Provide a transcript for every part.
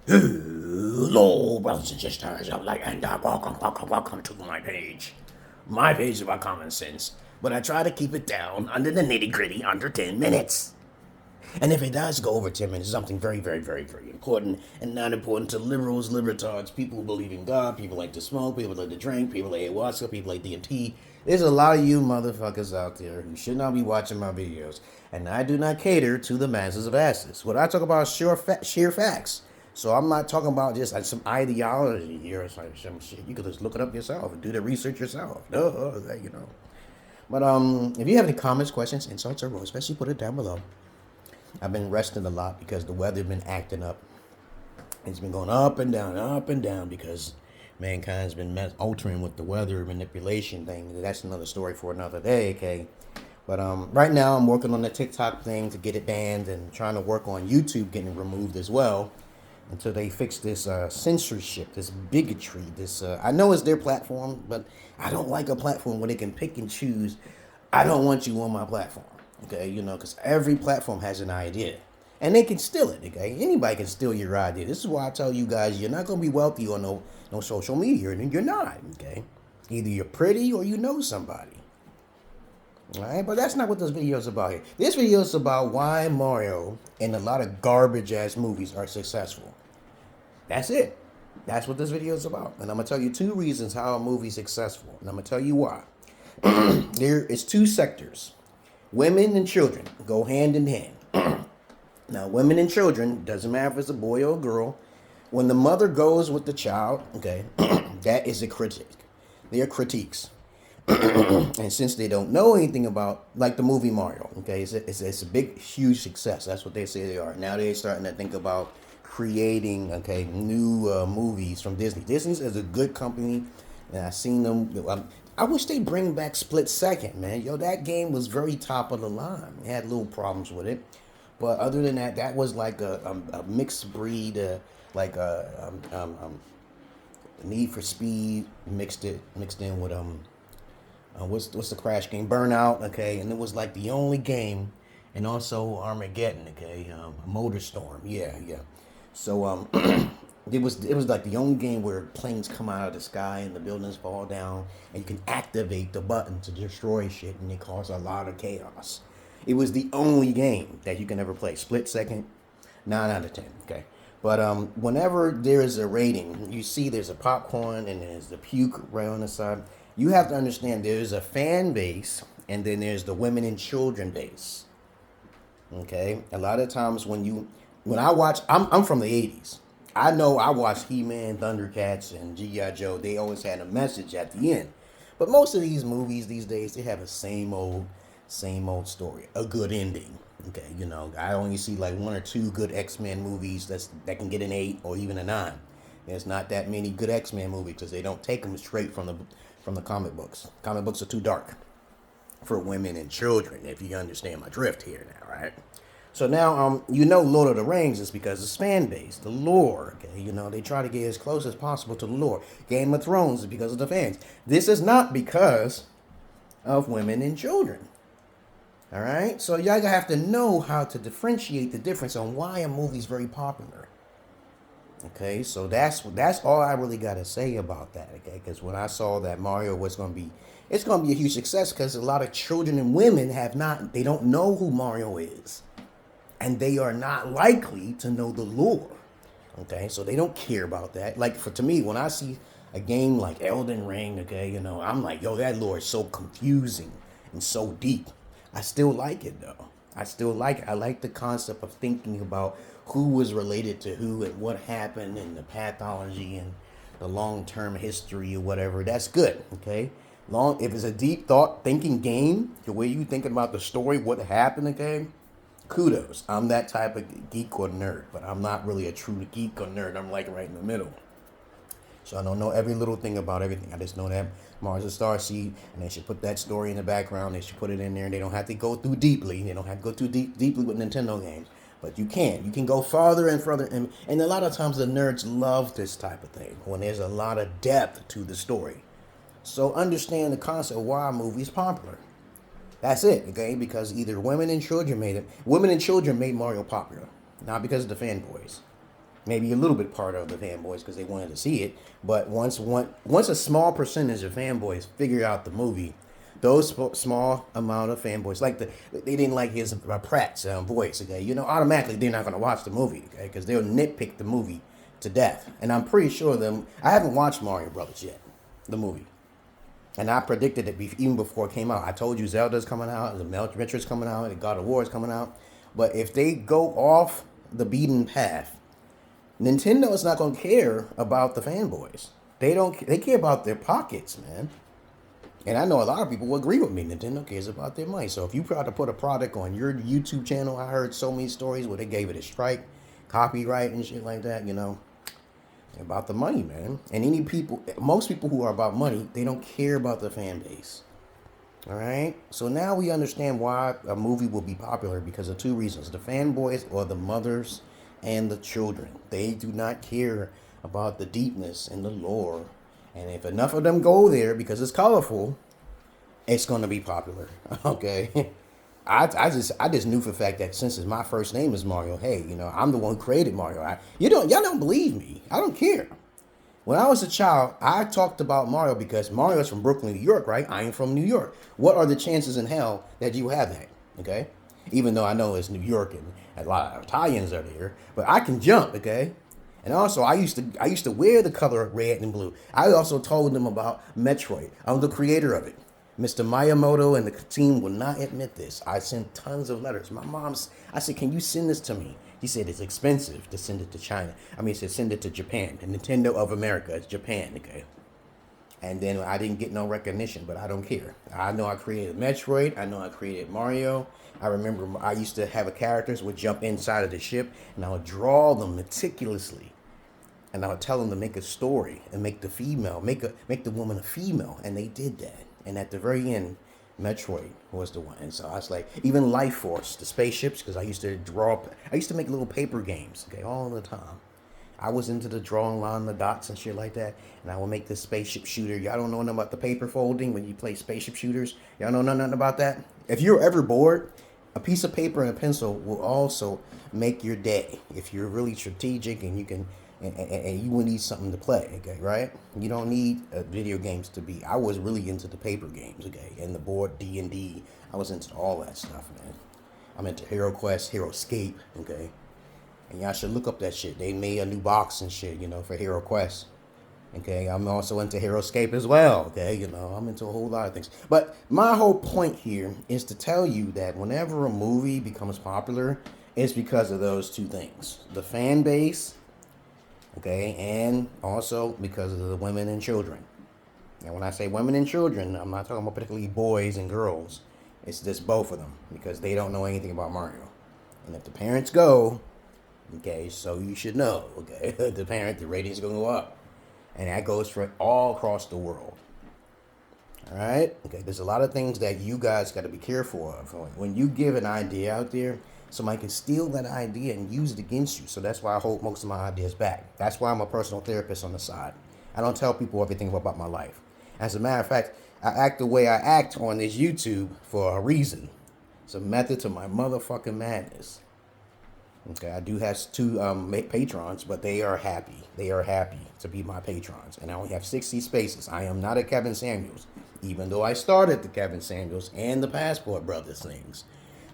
Hello, brothers and sisters, and welcome to my page. My page is about common sense, but I try to keep it down under the nitty gritty under 10 minutes. And if it does go over 10 minutes, something very, very, very, very important and not important to liberals, libertards, people who believe in God, people like to smoke, people like to drink, people like ayahuasca, people like DMT. There's a lot of you motherfuckers out there who should not be watching my videos. And I do not cater to the masses of asses. What I talk about is sheer facts. So I'm not talking about just like some ideology here or some shit. You could just look it up yourself and do the research yourself. You know. But if you have any comments, questions, insights, or especially put it down below. I've been resting a lot because the weather's been acting up. It's been going up and down because mankind's been altering with the weather manipulation thing. That's another story for another day, okay? But right now I'm working on the TikTok thing to get it banned and trying to work on YouTube getting removed as well until they fix this censorship, this bigotry, this I know it's their platform, but I don't like a platform where they can pick and choose. I don't want you on my platform, okay? You know, because every platform has an idea. And they can steal it, okay? Anybody can steal your idea. This is why I tell you guys, you're not going to be wealthy on no social media. And you're not, okay? Either you're pretty or you know somebody. All right, but that's not what this video is about here. This video is about why Mario and a lot of garbage-ass movies are successful. That's it. That's what this video is about. And I'm going to tell you 2 reasons how a movie is successful. And I'm going to tell you why. There is 2 sectors. Women and children go hand in hand. Now, women and children, doesn't matter if it's a boy or a girl, when the mother goes with the child, okay, that is a critique. They are critiques. And since they don't know anything about, like the movie Mario, okay, it's a big, huge success. That's what they say they are. Now they're starting to think about creating, okay, new movies from Disney. Disney is a good company, and I've seen them. I wish they bring back Split Second, man. Yo, that game was very top of the line. It had little problems with it. But other than that, that was like a mixed breed, Need for Speed mixed in with what's the crash game? Burnout, okay, and it was like the only game, and also Armageddon, okay, Motorstorm, yeah. So it was like the only game where planes come out of the sky and the buildings fall down, and you can activate the button to destroy shit, and it causes a lot of chaos. It was the only game that you can ever play. Split Second, 9 out of 10, okay. But whenever there is a rating, you see there's a popcorn and there's the puke right on the side. You have to understand there's a fan base and then there's the women and children base. Okay? A lot of times when I watch, I'm from the 80s. I know I watched He-Man, Thundercats, and G.I. Joe. They always had a message at the end. But most of these movies these days, they have a same old story. A good ending. Okay, you know, I only see like 1 or 2 good X-Men movies that can get an 8 or even a 9. There's not that many good X-Men movies because they don't take them straight from the comic books. Comic books are too dark for women and children, if you understand my drift here now, right? So now, you know, Lord of the Rings is because it's fan base, the lore. Okay, you know, they try to get as close as possible to the lore. Game of Thrones is because of the fans. This is not because of women and children. All right, so y'all have to know how to differentiate the difference on why a movie's very popular. Okay, so that's all I really got to say about that. Okay, because when I saw that Mario was it's going to be a huge success because a lot of children and women they don't know who Mario is, and they are not likely to know the lore. Okay, so they don't care about that. Like to me, when I see a game like Elden Ring, okay, you know, I'm like, yo, that lore is so confusing and so deep. I still like it though. I still like it. I like the concept of thinking about who was related to who and what happened and the pathology and the long-term history or whatever. That's good, okay? If it's a deep thought thinking game, the way you thinking about the story, what happened, okay? Kudos. I'm that type of geek or nerd, but I'm not really a true geek or nerd. I'm like right in the middle. So I don't know every little thing about everything. I just know that Mars is Starseed, and they should put that story in the background. They should put it in there, and they don't have to go through deeply. They don't have to go too deeply with Nintendo games. But you can. You can go farther and further. And a lot of times the nerds love this type of thing, when there's a lot of depth to the story. So understand the concept of why a movie is popular. That's it, okay? Because either women and children made Mario popular. Not because of the fanboys. maybe a little bit part of the fanboys because they wanted to see it. But once a small percentage of fanboys figure out the movie, those small amount of fanboys they didn't like his Pratt's voice. Okay, automatically they're not going to watch the movie. Okay, because they'll nitpick the movie to death. And I'm pretty sure I haven't watched Mario Brothers yet, the movie. And I predicted it even before it came out. I told you Zelda's coming out, the Metroid's coming out, and God of War is coming out. But if they go off the beaten path, Nintendo is not going to care about the fanboys. They care about their pockets, man. And I know a lot of people will agree with me. Nintendo cares about their money. So if you try to put a product on your YouTube channel, I heard so many stories where they gave it a strike, copyright and shit like that, about the money, man. And most people who are about money, they don't care about the fan base. All right? So now we understand why a movie will be popular because of two reasons. The fanboys or the mothers and the children. They do not care about the deepness and the lore. And if enough of them go there because it's colorful, it's going to be popular. Okay? I just knew for a fact that since my first name is Mario, hey, I'm the one who created Mario. Y'all don't believe me. I don't care. When I was a child, I talked about Mario because Mario's from Brooklyn, New York, right? I am from New York. What are the chances in hell that you have that? Okay? Even though I know it's New York and a lot of Italians are there, but I can jump, okay? And also, I used to wear the color red and blue. I also told them about Metroid. I'm the creator of it. Mr. Miyamoto and the team will not admit this. I sent tons of letters. I said, can you send this to me? He said, it's expensive to send it to China. He said, send it to Japan. The Nintendo of America is Japan, okay? And then I didn't get no recognition, but I don't care. I know I created Metroid. I know I created Mario. I remember I used to have characters would jump inside of the ship, and I would draw them meticulously. And I would tell them to make a story and make the woman a female. And they did that. And at the very end, Metroid was the one. And so I was like, even Life Force, the spaceships, because I used to make little paper games, okay, all the time. I was into the drawing line, the dots and shit like that. And I would make this spaceship shooter. Y'all don't know nothing about the paper folding when you play spaceship shooters. Y'all know nothing about that? If you're ever bored, a piece of paper and a pencil will also make your day. If you're really strategic and you can... And you would need something to play, okay, right? You don't need video games to be. I was really into the paper games, okay, and the board D&D. I was into all that stuff, man. I'm into Hero Quest, Hero Escape, okay? And y'all should look up that shit. They made a new box and shit, for Hero Quest. Okay, I'm also into Hero Escape as well, okay? I'm into a whole lot of things. But my whole point here is to tell you that whenever a movie becomes popular, it's because of those two things. The fan base, okay, and also because of the women and children. And when I say women and children, I'm not talking about particularly boys and girls. It's just both of them because they don't know anything about Mario. And if the parents go, okay, so you should know, okay, the ratings are going to go up. And that goes for all across the world. All right? Okay, there's a lot of things that you guys got to be careful of. When you give an idea out there, somebody can steal that idea and use it against you. So that's why I hold most of my ideas back. That's why I'm a personal therapist on the side. I don't tell people everything about my life. As a matter of fact, I act the way I act on this YouTube for a reason. It's a method to my motherfucking madness. Okay, I do have two patrons, but they are happy. They are happy to be my patrons. And I only have 60 spaces. I am not a Kevin Samuels, even though I started the Kevin Samuels and the Passport Brothers things.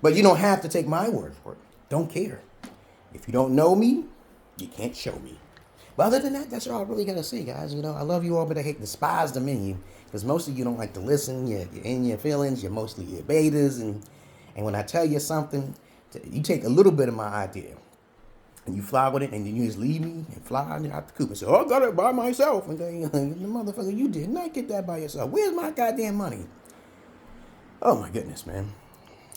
But you don't have to take my word for it. Don't care. If you don't know me, you can't show me. But other than that, that's all I really got to say, guys. I love you all, but I hate despise the menu. Because most of you don't like to listen. You're in your feelings. You're mostly your betas. And when I tell you something, you take a little bit of my idea. And you fly with it. And then you just leave me and fly out the coop and say, oh, I got it by myself. And then, the motherfucker, you did not get that by yourself. Where's my goddamn money? Oh, my goodness, man.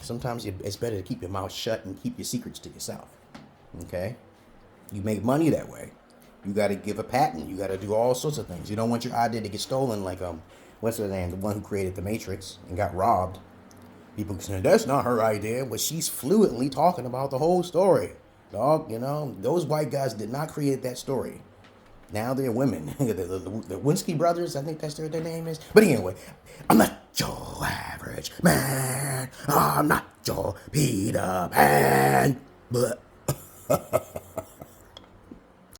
Sometimes it's better to keep your mouth shut and keep your secrets to yourself. Okay? You make money that way. You got to give a patent. You got to do all sorts of things. You don't want your idea to get stolen like, what's her name? The one who created The Matrix and got robbed. People saying, that's not her idea. But she's fluently talking about the whole story. Dog, those white guys did not create that story. Now they're women. the Winsky brothers, I think that's their name is. But anyway, I'm not your average man. I'm not your Peter Pan. But